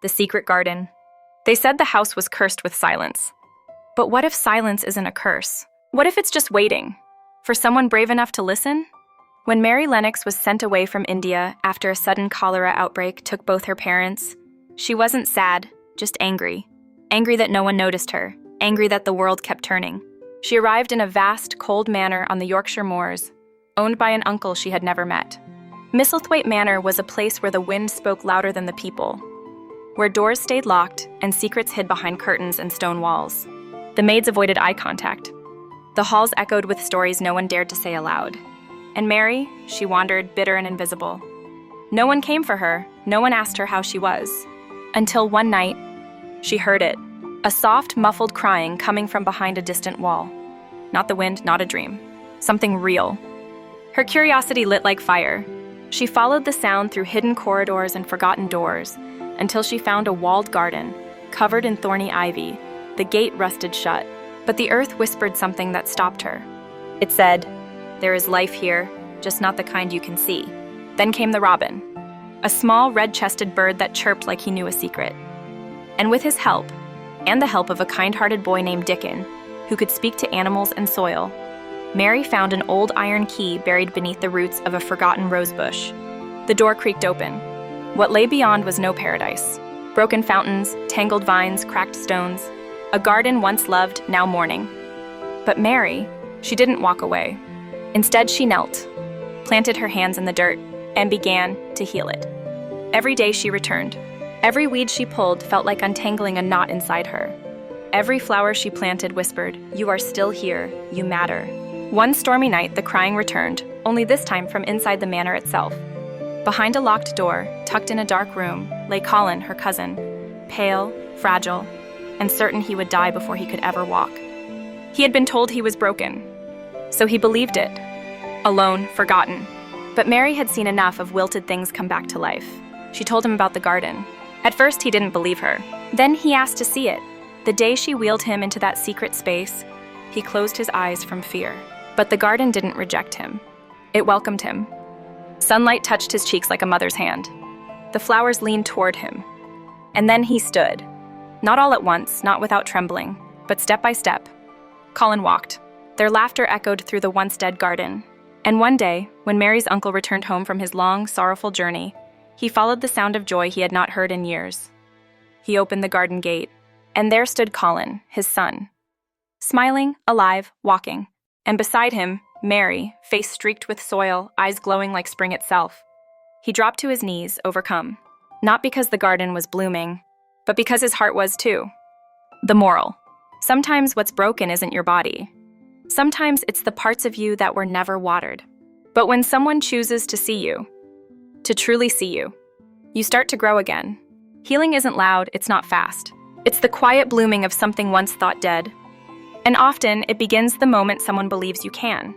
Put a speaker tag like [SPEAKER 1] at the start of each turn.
[SPEAKER 1] the secret garden. They said the house was cursed with silence. But what if silence isn't a curse? What if it's just waiting for someone brave enough to listen? When Mary Lennox was sent away from India after a sudden cholera outbreak took both her parents, she wasn't sad, just angry. Angry that no one noticed her, angry that the world kept turning. She arrived in a vast, cold manor on the Yorkshire moors, owned by an uncle she had never met. Misselthwaite Manor was a place where the wind spoke louder than the people, where doors stayed locked and secrets hid behind curtains and stone walls. The maids avoided eye contact. The halls echoed with stories no one dared to say aloud. And Mary, she wandered bitter and invisible. No one came for her, no one asked her how she was. Until one night, she heard it, a soft, muffled crying coming from behind a distant wall. Not the wind, not a dream. Something real. Her curiosity lit like fire. She followed the sound through hidden corridors and forgotten doors until she found a walled garden, covered in thorny ivy. The gate rusted shut, but the earth whispered something that stopped her. It said, "There is life here, just not the kind you can see." Then came the robin, a small red-chested bird that chirped like he knew a secret. And with his help, and the help of a kind-hearted boy named Dickon, who could speak to animals and soil, Mary found an old iron key buried beneath the roots of a forgotten rosebush. The door creaked open. What lay beyond was no paradise. Broken fountains, tangled vines, cracked stones. A garden once loved, now mourning. But Mary, she didn't walk away. Instead, she knelt, planted her hands in the dirt, and began to heal it. Every day she returned. Every weed she pulled felt like untangling a knot inside her. Every flower she planted whispered, "You are still here, you matter." One stormy night, the crying returned, only this time from inside the manor itself. Behind a locked door, tucked in a dark room, lay Colin, her cousin, pale, fragile, and certain he would die before he could ever walk. He had been told he was broken, so he believed it. Alone, forgotten. But Mary had seen enough of wilted things come back to life. She told him about the garden. At first, he didn't believe her. Then he asked to see it. The day she wheeled him into that secret space, he closed his eyes from fear. But the garden didn't reject him. It welcomed him. Sunlight touched his cheeks like a mother's hand. The flowers leaned toward him. And then he stood. Not all at once, not without trembling, but step by step. Colin walked. Their laughter echoed through the once-dead garden. And one day, when Mary's uncle returned home from his long, sorrowful journey, he followed the sound of joy he had not heard in years. He opened the garden gate, and there stood Colin, his son. Smiling, alive, walking. And beside him, Mary, face streaked with soil, eyes glowing like spring itself. He dropped to his knees, overcome. Not because the garden was blooming, but because his heart was too. The moral. Sometimes what's broken isn't your body. Sometimes it's the parts of you that were never watered. But when someone chooses to see you, to truly see you, you start to grow again. Healing isn't loud, it's not fast. It's the quiet blooming of something once thought dead. And often, it begins the moment someone believes you can.